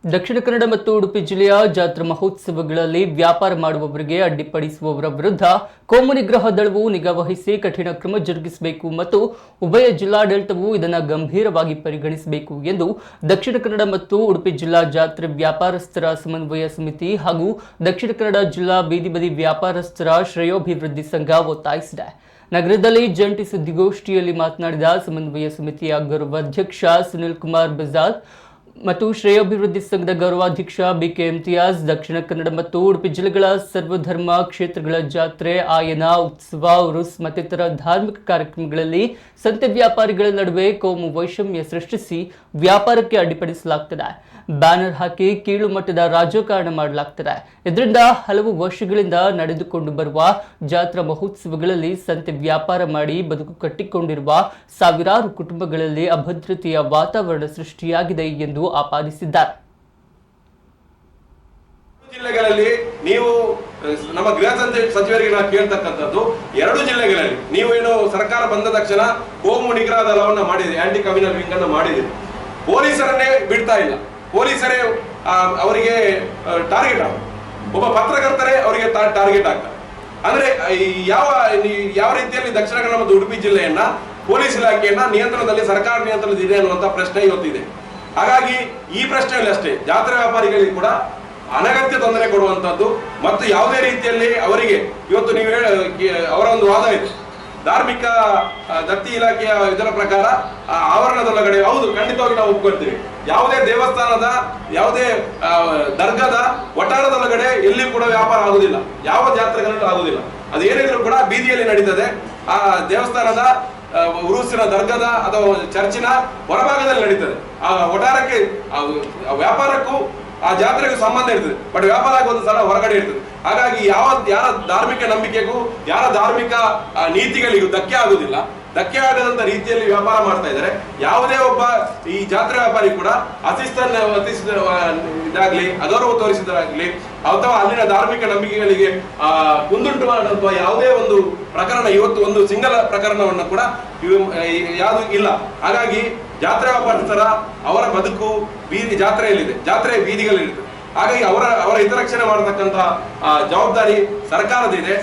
ದಕ್ಷಿಣ ಕನ್ನಡ ಮತ್ತು ಉಡುಪಿ ಜಿಲ್ಲೆಯ ಜಾತ್ರಾ ಮಹೋತ್ಸವಗಳಲ್ಲಿ ವ್ಯಾಪಾರ ಮಾಡುವವರಿಗೆ ಅಡ್ಡಿಪಡಿಸುವವರ ವಿರುದ್ಧ ಕೋಮು ನಿಗ್ರಹ ದಳವು ನಿಗಾ ವಹಿಸಿ ಕಠಿಣ ಕ್ರಮ ಜರುಗಿಸಬೇಕು ಮತ್ತು ಉಭಯ ಜಿಲ್ಲಾಡಳಿತವು ಇದನ್ನು ಗಂಭೀರವಾಗಿ ಪರಿಗಣಿಸಬೇಕು ಎಂದು ದಕ್ಷಿಣ ಕನ್ನಡ ಮತ್ತು ಉಡುಪಿ ಜಿಲ್ಲಾ ಜಾತ್ರೆ ವ್ಯಾಪಾರಸ್ಥರ ಸಮನ್ವಯ ಸಮಿತಿ ಹಾಗೂ ದಕ್ಷಿಣ ಕನ್ನಡ ಜಿಲ್ಲಾ ಬೀದಿ ಬದಿ ವ್ಯಾಪಾರಸ್ಥರ ಶ್ರೇಯೋಭಿವೃದ್ಧಿ ಸಂಘ ಒತ್ತಾಯಿಸಿದೆ. ನಗರದಲ್ಲಿ ಜಂಟಿ ಸುದ್ದಿಗೋಷ್ಠಿಯಲ್ಲಿ ಮಾತನಾಡಿದ ಸಮನ್ವಯ ಸಮಿತಿಯ ಗೌರವಾಧ್ಯಕ್ಷ ಸುನಿಲ್ ಕುಮಾರ್ ಬಜಾಲ್ ಮತ್ತು ಶ್ರೇಯೋಭಿವೃದ್ಧಿ ಸಂಘದ ಗೌರವಾಧ್ಯಕ್ಷ ಬಿಕೆ ಇಮ್ತಿಯಾಜ್, ದಕ್ಷಿಣ ಕನ್ನಡ ಮತ್ತು ಉಡುಪಿ ಜಿಲ್ಲೆಗಳ ಸರ್ವಧರ್ಮ ಕ್ಷೇತ್ರಗಳ ಜಾತ್ರೆ, ಆಯನ, ಉತ್ಸವ, ಉರುಸ್ ಮತ್ತಿತರ ಧಾರ್ಮಿಕ ಕಾರ್ಯಕ್ರಮಗಳಲ್ಲಿ ಸಂತೆ ವ್ಯಾಪಾರಿಗಳ ನಡುವೆ ಕೋಮು ವೈಷಮ್ಯ ಸೃಷ್ಟಿಸಿ ವ್ಯಾಪಾರಕ್ಕೆ ಅಡ್ಡಿಪಡಿಸಲಾಗುತ್ತದೆ. ಬ್ಯಾನರ್ ಹಾಕಿ ಕೀಳು ಮಟ್ಟದ ರಾಜಕಾರಣ ಮಾಡಲಾಗ್ತದೆ. ಇದರಿಂದ ಹಲವು ವರ್ಷಗಳಿಂದ ನಡೆದುಕೊಂಡು ಬರುವ ಜಾತ್ರಾ ಮಹೋತ್ಸವಗಳಲ್ಲಿ ಸಂತೆ ವ್ಯಾಪಾರ ಮಾಡಿ ಬದುಕು ಕಟ್ಟಿಕೊಂಡಿರುವ ಸಾವಿರಾರು ಕುಟುಂಬಗಳಲ್ಲಿ ಅಭದ್ರತೆಯ ವಾತಾವರಣ ಸೃಷ್ಟಿಯಾಗಿದೆ ಎಂದು ಆಪಾದಿಸಿದ್ದಾರೆ. ಜಿಲ್ಲೆಗಳಲ್ಲಿ ನೀವು ನಮ್ಮ ಗೃಹ ಸಚಿವರಿಗೆ ನಾವು ಕೇಳ್ತಕ್ಕಂಥದ್ದು, ಎರಡು ಜಿಲ್ಲೆಗಳಲ್ಲಿ ನೀವೇನು ಸರ್ಕಾರ ಬಂದ ತಕ್ಷಣ ಕೋಮು ನಿಗ್ರಹ ದಳವನ್ನು ಮಾಡಿದೆ, ಆಂಟಿ ಕಮ್ಯುನಲ್ ವಿಂಗ್ ಅನ್ನು ಮಾಡಿದೆ. ಪೊಲೀಸರನ್ನೇ ಬಿಡ್ತಾ ಇಲ್ಲ. ಪೊಲೀಸರೇ ಅವರಿಗೆ ಟಾರ್ಗೆಟ್ ಆಗ, ಒಬ್ಬ ಪತ್ರಕರ್ತರೇ ಅವರಿಗೆ ಟಾರ್ಗೆಟ್ ಆಗ್ತಾರೆ. ಅಂದ್ರೆ ಯಾವ ರೀತಿಯಲ್ಲಿ ದಕ್ಷಿಣ ಕನ್ನಡ ಮತ್ತು ಉಡುಪಿ ಜಿಲ್ಲೆಯನ್ನ ಪೊಲೀಸ್ ಇಲಾಖೆಯನ್ನ ನಿಯಂತ್ರಣದಲ್ಲಿ ಸರ್ಕಾರ ನಿಯಂತ್ರಣದಲ್ಲಿ ಇದೆ ಅನ್ನುವಂಥ ಪ್ರಶ್ನೆ ಇವತ್ತಿದೆ. ಹಾಗಾಗಿ ಈ ಪ್ರಶ್ನೆಯಲ್ಲಿ ಅಷ್ಟೇ ಜಾತ್ರಾ ವ್ಯಾಪಾರಿಗಳಿಗೆ ಕೂಡ ಅನಗತ್ಯ ತೊಂದರೆ ಕೊಡುವಂತದ್ದು ಮತ್ತು ಯಾವುದೇ ರೀತಿಯಲ್ಲಿ ಅವರಿಗೆ ಇವತ್ತು ನೀವು ಅವರ ಒಂದು ವಾದ ಇದೆ, ಧಾರ್ಮಿಕ ದತ್ತಿ ಇಲಾಖೆಯ ಇದರ ಪ್ರಕಾರ ಆವರಣದೊಳಗಡೆ, ಹೌದು ಖಂಡಿತವಾಗಿ ನಾವು ಒಪ್ಕೊಳ್ತೀವಿ, ಯಾವುದೇ ದೇವಸ್ಥಾನದ ಯಾವುದೇ ದರ್ಗದ ವಠಾರದೊಳಗಡೆ ಎಲ್ಲಿಯೂ ಕೂಡ ವ್ಯಾಪಾರ ಆಗುದಿಲ್ಲ, ಯಾವ ಜಾತ್ರೆಗಳಲ್ಲೂ ಆಗುದಿಲ್ಲ. ಅದು ಏನಿದ್ರು ಕೂಡ ಬೀದಿಯಲ್ಲಿ ನಡೀತದೆ. ಆ ದೇವಸ್ಥಾನದ ಉರುಸಿನ ದರ್ಗದ ಅಥವಾ ಚರ್ಚಿನ ಹೊರಭಾಗದಲ್ಲಿ ನಡೀತದೆ. ಆ ವಠಾರಕ್ಕೆ ವ್ಯಾಪಾರಕ್ಕೂ ಆ ಜಾತ್ರೆಗೂ ಸಂಬಂಧ ಇರ್ತದೆ, ಬಟ್ ವ್ಯಾಪಾರ ಆಗೋದು ಸಲ ಹೊರಗಡೆ ಇರ್ತದೆ. ಹಾಗಾಗಿ ಯಾರ ಧಾರ್ಮಿಕ ನಂಬಿಕೆಗೂ ಯಾರ ಧಾರ್ಮಿಕ ನೀತಿಗಳಿಗೂ ಧಕ್ಕೆ ಆಗುದಿಲ್ಲ. ಧಕ್ಕೆ ಆಗದಂತ ರೀತಿಯಲ್ಲಿ ವ್ಯಾಪಾರ ಮಾಡ್ತಾ ಇದ್ದಾರೆ. ಯಾವುದೇ ಒಬ್ಬ ಈ ಜಾತ್ರೆ ವ್ಯಾಪಾರಿ ಕೂಡ ಇದಾಗ್ಲಿ, ಅಗೌರವ ತೋರಿಸಿದಾಗ್ಲಿ ಅಥವಾ ಅಲ್ಲಿನ ಧಾರ್ಮಿಕ ನಂಬಿಕೆಗಳಿಗೆ ಕುಂದುಂಟು ಮಾಡುವ ಯಾವುದೇ ಒಂದು ಪ್ರಕರಣ ಇವತ್ತು ಒಂದು ಸಿಂಗಲ್ ಪ್ರಕರಣವನ್ನು ಕೂಡ ಯಾವುದು ಇಲ್ಲ. ಹಾಗಾಗಿ ಜಾತ್ರೆ ವ್ಯಾಪಾರಸ್ಥರ ಅವರ ಬದುಕು ಜಾತ್ರೆಯಲ್ಲಿದೆ, ಜಾತ್ರೆ ಬೀದಿಗಳಲ್ಲಿದೆ. ಹಾಗಾಗಿ ಅವರ ಹಿತರಕ್ಷಣೆ ಮಾಡತಕ್ಕಂತ ಜವಾಬ್ದಾರಿ ಸರ್ಕಾರದಿದೆ.